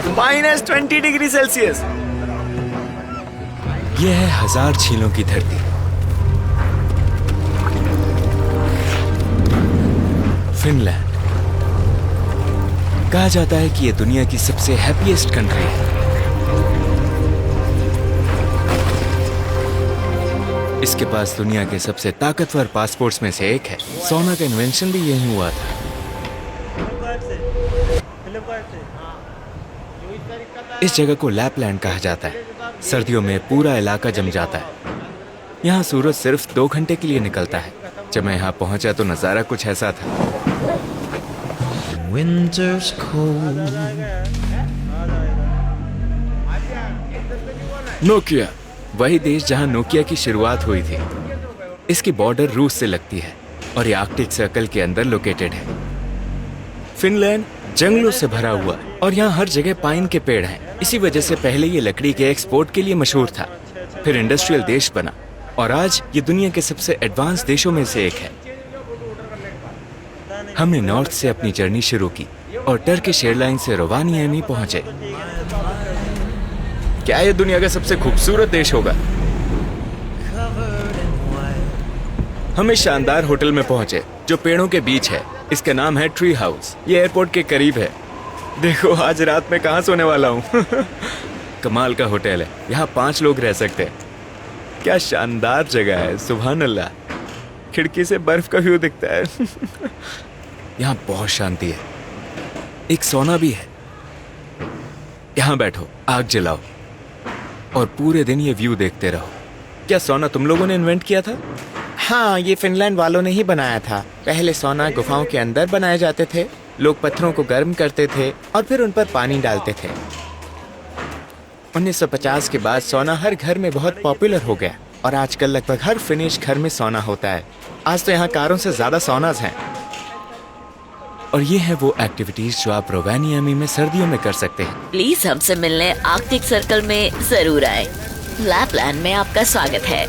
-20 degree Celsius. यह है 1000 झीलों की धरती। फिनलैंड। कहा जाता है कि यह दुनिया की सबसे हैप्पीएस्ट कंट्री है। इसके पास दुनिया के सबसे ताकतवर पासपोर्ट्स में से एक है। सोना का इन्वेंशन भी यहीं हुआ था। इस जगह को लैपलैंड कहा जाता है। सर्दियों में पूरा इलाका जम जाता है। यहाँ सूरज सिर्फ 2 घंटे के लिए निकलता है। जब मैं यहाँ पहुंचा तो नजारा कुछ ऐसा था। Winter's cold. नोकिया, वही देश जहाँ नोकिया की शुरुआत हुई थी। इसकी बॉर्डर रूस से लगती है और ये आर्कटिक सर्कल के अंदर लोकेटेड है। फिनलैंड जंगलों से भरा हुआ और यहाँ हर जगह पाइन के पेड़ हैं। इसी वजह से पहले ये लकड़ी के एक्सपोर्ट के लिए मशहूर था, फिर इंडस्ट्रियल देश बना और आज ये दुनिया के सबसे एडवांस देशों में से एक है। हमने नॉर्थ से अपनी जर्नी शुरू की और टर्किश एयरलाइन से रोवानिएमी पहुंचे। क्या ये दुनिया का सबसे खूबसूरत देश होगा? हम इस शानदार होटल में पहुंचे जो पेड़ों के बीच है। इसका नाम है ट्री हाउस। ये एयरपोर्ट के करीब है। देखो आज रात में कहाँ सोने वाला हूँ। कमाल का होटल है। यहाँ 5 लोग रह सकते हैं। क्या शानदार जगह है, सुभान अल्लाह। खिड़की से बर्फ का व्यू दिखता है। यहाँ बहुत शांति है। एक सौना भी है। यहाँ बैठो, आग जलाओ और पूरे दिन ये व्यू देखते रहो। क्या सौना तुम लोगों ने इन्वेंट किया था? हाँ, ये फिनलैंड वालों ने ही बनाया था। पहले सौना गुफाओं के अंदर बनाए जाते थे। लोग पत्थरों को गर्म करते थे और फिर उन पर पानी डालते थे। 1950 के बाद सौना हर घर में बहुत पॉपुलर हो गया और आजकल लगभग हर फिनिश घर में सौना होता है। आज तो यहाँ कारों से ज्यादा सौनाज हैं। और ये है वो एक्टिविटीज जो आप रोवानिएमी में सर्दियों में कर सकते हैं। प्लीज हमसे मिलने आर्कटिक सर्कल में जरूर आए। लैपलैंड में आपका स्वागत है।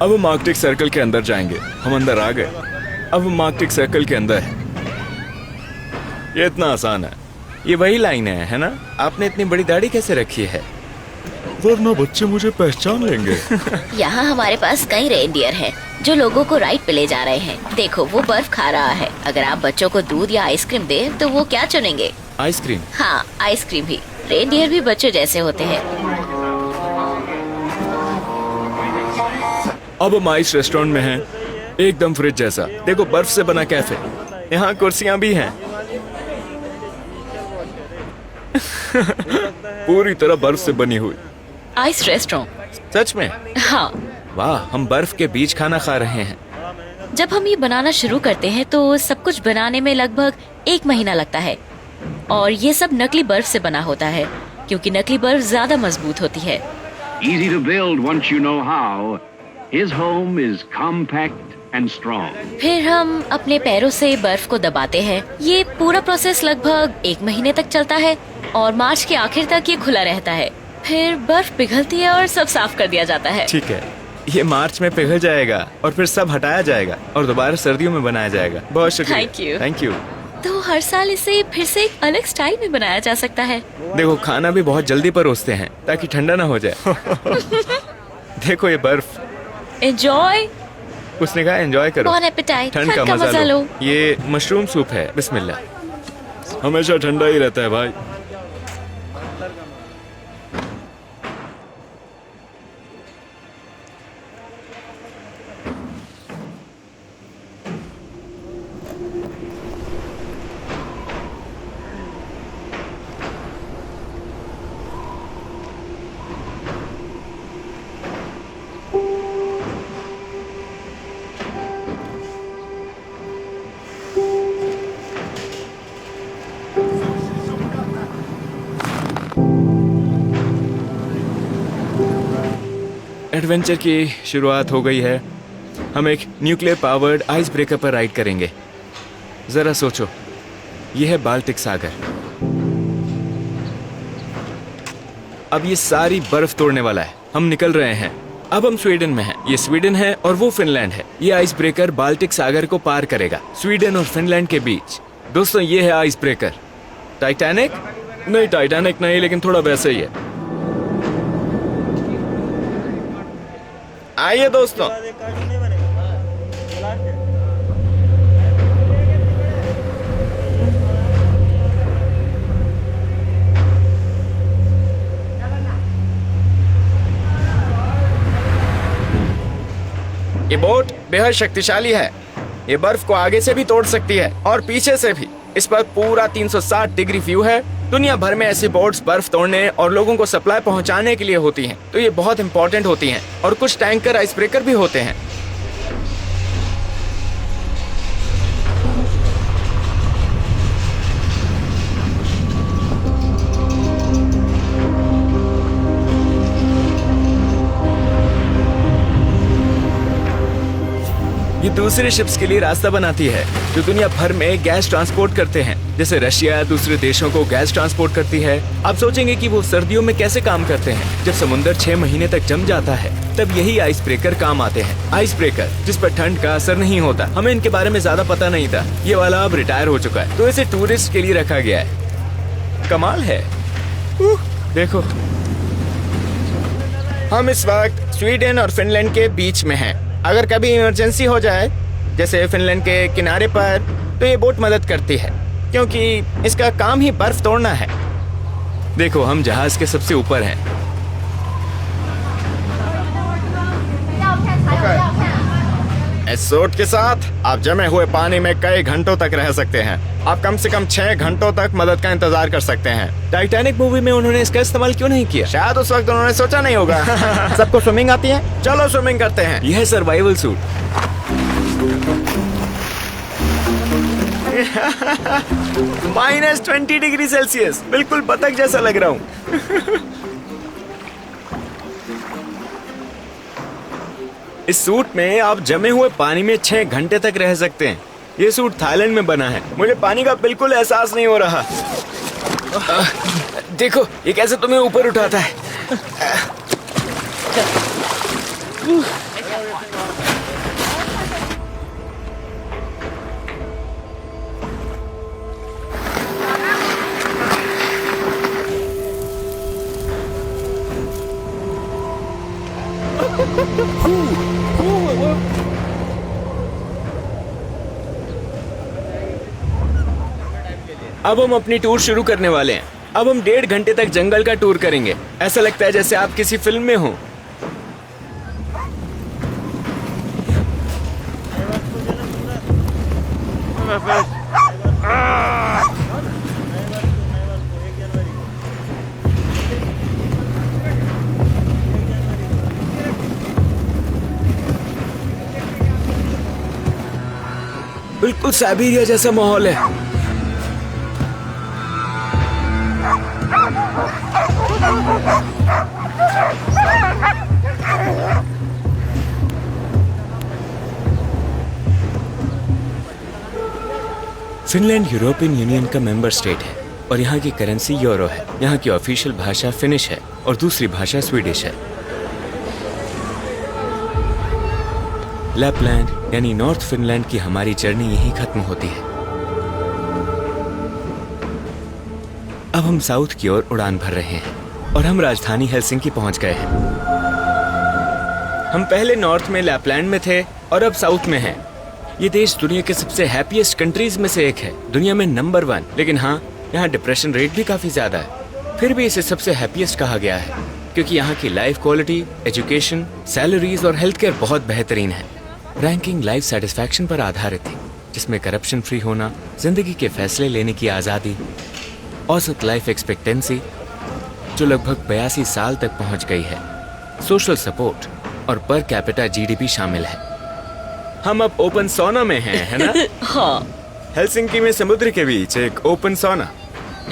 अब हम आर्कटिक सर्कल के अंदर जाएंगे। हम अंदर आ गए। अब हम आर्कटिक सर्कल के अंदर हैं। ये इतना आसान है। ये वही लाइन है ना? आपने इतनी बड़ी दाढ़ी कैसे रखी है? वरना बच्चे मुझे पहचान लेंगे। यहाँ हमारे पास कई रेनडियर हैं जो लोगों को राइड पे ले जा रहे हैं। देखो वो बर्फ खा रहा है। अगर आप बच्चों को दूध या आइसक्रीम दे तो वो क्या चुनेंगे? आइसक्रीम? हाँ, आइसक्रीम ही। रेनडियर भी बच्चों जैसे होते हैं। अब हम आइस रेस्टोरेंट में हैं, एकदम फ्रिज जैसा। देखो बर्फ से बना कैफे। यहाँ कुर्सियाँ भी हैं। पूरी तरह बर्फ से बनी हुई। Ice restaurant? सच में? हाँ। वाह, हम बर्फ के बीच खाना खा रहे हैं। जब हम ये बनाना शुरू करते हैं तो सब कुछ बनाने में लगभग 1 महीना लगता है और ये सब नकली बर्फ से बना होता है क्योंकि नकली बर्फ ज्यादा मजबूत होती है। Easy to build once you know how. His home is compact and strong. फिर हम अपने पैरों से बर्फ को दबाते हैं। ये पूरा प्रोसेस लगभग 1 महीने तक चलता है और मार्च के आखिर तक ये खुला रहता है। फिर बर्फ पिघलती है और सब साफ कर दिया जाता है। ठीक है, ये मार्च में पिघल जाएगा और फिर सब हटाया जाएगा और दोबारा सर्दियों में बनाया जाएगा। बहुत शुक्रिया। Thank you. Thank you. तो हर साल इसे फिर से एक अलग स्टाइल में बनाया जा सकता है। देखो खाना भी बहुत जल्दी परोसते हैं ताकि ठंडा ना हो जाए। देखो ये बर्फ। एंजॉय। उसने कहा एंजॉय करो। Bon appetite, ठंड का मजा लो। लो। ये मशरूम सूप है, बिस्मिल्लाह। हमेशा ठंडा ही रहता है भाई। एडवेंचर की शुरुआत हो गई है। हम एक न्यूक्लियर पावर्ड आइस ब्रेकर पर राइड करेंगे। जरा सोचो, यह है बाल्टिक सागर। अब ये सारी बर्फ तोड़ने वाला है। हम निकल रहे हैं। अब हम स्वीडन में हैं। ये स्वीडन है और वो फिनलैंड है। ये आइस ब्रेकर बाल्टिक सागर को पार करेगा, स्वीडन और फिनलैंड के बीच। दोस्तों ये है आइस ब्रेकर टाइटैनिक। नहीं टाइटैनिक नहीं, लेकिन थोड़ा वैसे ही है। आइए दोस्तों, ये बोट बेहद शक्तिशाली है। ये बर्फ को आगे से भी तोड़ सकती है और पीछे से भी। इस पर पूरा 360 डिग्री व्यू है। दुनिया भर में ऐसी बोट्स बर्फ तोड़ने और लोगों को सप्लाई पहुंचाने के लिए होती हैं, तो ये बहुत इंपॉर्टेंट होती हैं। और कुछ टैंकर आइस ब्रेकर भी होते हैं। ये दूसरे शिप्स के लिए रास्ता बनाती है जो दुनिया भर में गैस ट्रांसपोर्ट करते हैं। जैसे रशिया दूसरे देशों को गैस ट्रांसपोर्ट करती है। आप सोचेंगे कि वो सर्दियों में कैसे काम करते हैं। जब समुद्र 6 महीने तक जम जाता है तब यही आइस ब्रेकर काम आते हैं। आइस ब्रेकर जिस पर ठंड का असर नहीं होता। हमें इनके बारे में ज्यादा पता नहीं था। ये वाला अब रिटायर हो चुका है, तो इसे टूरिस्ट के लिए रखा गया है। कमाल है। देखो, हम इस वक्त स्वीडन और फिनलैंड के बीच में हैं। अगर कभी इमरजेंसी हो जाए, जैसे फिनलैंड के किनारे पर, तो ये बोट मदद करती है क्योंकि इसका काम ही बर्फ तोड़ना है। देखो, हम जहाज के सबसे ऊपर हैं। इस सूट के साथ आप जमे हुए पानी में कई घंटों तक रह सकते हैं। आप कम से कम 6 घंटों तक मदद का इंतजार कर सकते हैं। टाइटैनिक मूवी में उन्होंने इसका इस्तेमाल क्यों नहीं किया? शायद उस वक्त उन्होंने सोचा नहीं होगा। सबको स्विमिंग आती है, चलो स्विमिंग करते हैं। यह है सर्वाइवल सूट। -20 डिग्री सेल्सियस, बिल्कुल बतख जैसा लग रहा हूँ। इस सूट में आप जमे हुए पानी में 6 घंटे तक रह सकते हैं। ये सूट थाईलैंड में बना है। मुझे पानी का बिल्कुल एहसास नहीं हो रहा। देखो, ये कैसे तुम्हें ऊपर उठाता है। अब हम अपनी टूर शुरू करने वाले हैं। अब हम 1.5 घंटे तक जंगल का टूर करेंगे। ऐसा लगता है जैसे आप किसी फिल्म में हो। बिल्कुल साइबेरिया जैसा माहौल है। फिनलैंड यूरोपियन यूनियन का मेंबर स्टेट है और यहाँ की करेंसी यूरो है। यहाँ की ऑफिशियल भाषा फिनिश है और दूसरी भाषा स्वीडिश है। लैपलैंड यानी नॉर्थ फिनलैंड की हमारी जर्नी यहीं खत्म होती है। अब हम साउथ की ओर उड़ान भर रहे हैं और हम राजधानी हेलसिंकी पहुंच गए हैं। हम पहले नॉर्थ में लैपलैंड में थे और अब साउथ में हैं। ये देश दुनिया के सबसे हैप्पीएस्ट कंट्रीज में से एक है, दुनिया में नंबर 1। लेकिन हाँ, यहाँ डिप्रेशन रेट भी काफी ज्यादा है। फिर भी इसे सबसे हैप्पीएस्ट कहा गया है क्योंकि यहाँ की लाइफ क्वालिटी, एजुकेशन, सैलरीज और हेल्थ केयर बहुत बेहतरीन है। रैंकिंग लाइफ सेटिस्फैक्शन पर आधारित थी, जिसमें करप्शन फ्री होना, जिंदगी के फैसले लेने की आजादी, औसत लाइफ एक्सपेक्टेंसी जो लगभग 82 साल तक पहुंच गई है, सोशल सपोर्ट और पर कैपिटा जीडीपी शामिल है। हम अब ओपन सौना में हैं, है ना? हाँ हेलसिंकी में समुद्र के बीच एक ओपन सौना।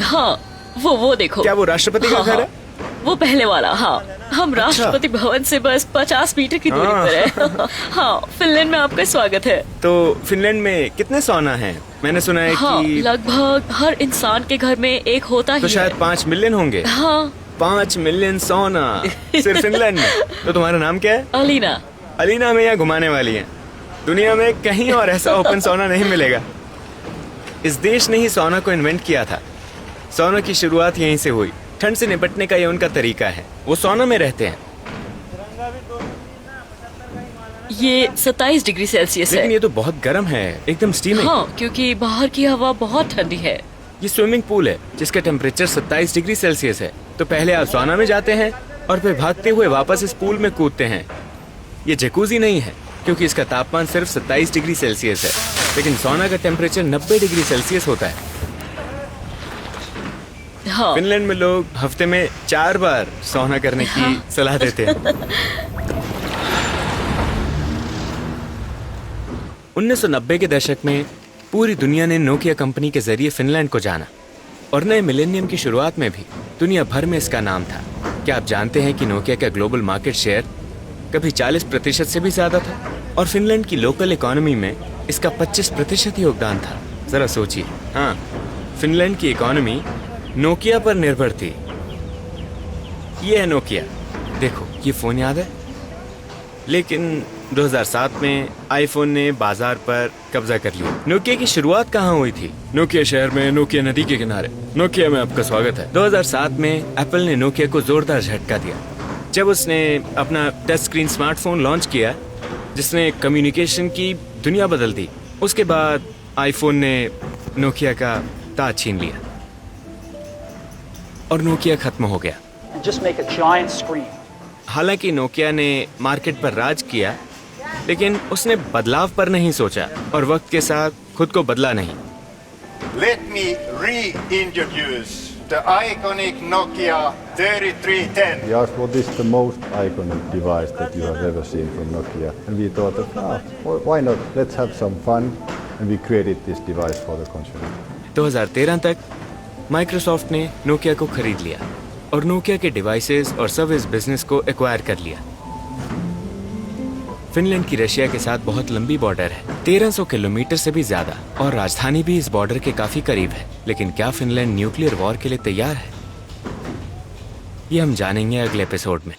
हाँ, वो देखो। क्या वो राष्ट्रपति का घर है? वो पहले वाला। हाँ, हम राष्ट्रपति भवन से बस 50 मीटर की दूरी पर है। हाँ, फिनलैंड में आपका स्वागत है। तो फिनलैंड में कितने सौना हैं? मैंने सुना है हाँ, कि लगभग हर इंसान के घर में एक होता ही तो शायद है। 5 मिलियन होंगे। हाँ, 5 मिलियन सौना सिर्फ फिनलैंड में। तो तुम्हारा नाम क्या है? अलीना। अलीना में यहाँ घुमाने वाली है। दुनिया में कहीं और ऐसा ओपन सौना नहीं मिलेगा। इस देश ने ही सौना को इन्वेंट किया था। सौना की शुरुआत यहीं से हुई। ठंड से निपटने का ये उनका तरीका है। वो सौना में रहते हैं। ये 27 डिग्री सेल्सियस लेकिन है। ये तो बहुत गर्म है, एकदम स्टीमिंग। हाँ, क्योंकि बाहर की हवा बहुत ठंडी है। ये स्विमिंग पूल है जिसका टेम्परेचर 27 डिग्री सेल्सियस है। तो पहले आप सौना में जाते हैं और फिर भागते हुए वापस इस पूल में कूदते हैं। ये जकूजी नहीं है क्योंकि इसका तापमान सिर्फ 27 डिग्री सेल्सियस है, लेकिन सौना का टेम्परेचर 90 डिग्री सेल्सियस होता है। हाँ, फिनलैंड में लोग हफ्ते में 4 बार सौना करने की सलाह देते हैं। 1990 के दशक में पूरी दुनिया ने नोकिया कंपनी के जरिए फिनलैंड को जाना और नए मिलेनियम की शुरुआत में भी दुनिया भर में इसका नाम था। क्या आप जानते हैं कि नोकिया का ग्लोबल मार्केट शेयर कभी 40% से भी ज्यादा था और फिनलैंड की लोकल इकोनॉमी में इसका 25% योगदान था। जरा सोचिए। हाँ, फिनलैंड की इकोनॉमी नोकिया पर निर्भर थी। ये है नोकिया। देखो, ये फोन याद है? लेकिन 2007 में आईफोन ने बाजार पर कब्जा कर लिया। नोकिया की शुरुआत कहाँ हुई थी? नोकिया शहर में, नोकिया नदी के किनारे। नोकिया में आपका स्वागत है। 2007 में एप्पल ने नोकिया को जोरदार झटका दिया जब उसने अपना टच स्क्रीन स्मार्टफोन लॉन्च किया जिसने कम्युनिकेशन की दुनिया बदल दी। उसके बाद आईफोन ने नोकिया का ताज छीन लिया और नोकिया खत्म हो गया। and just make a giant screen. हालांकि नोकिया ने मार्केट पर राज किया, लेकिन उसने बदलाव पर नहीं सोचा और वक्त के साथ खुद को बदला नहीं। Let me reintroduce the iconic Nokia 3310. He asked what is the most iconic device that you have ever seen from Nokia, and we thought that why not, let's have some fun, and we created this device for the consumer. 2013 तक Microsoft ने Nokia को खरीद लिया और Nokia के devices और service business को acquire कर लिया। फिनलैंड की रशिया के साथ बहुत लंबी बॉर्डर है, 1300 किलोमीटर से भी ज्यादा, और राजधानी भी इस बॉर्डर के काफी करीब है। लेकिन क्या फिनलैंड न्यूक्लियर वॉर के लिए तैयार है? ये हम जानेंगे अगले एपिसोड में।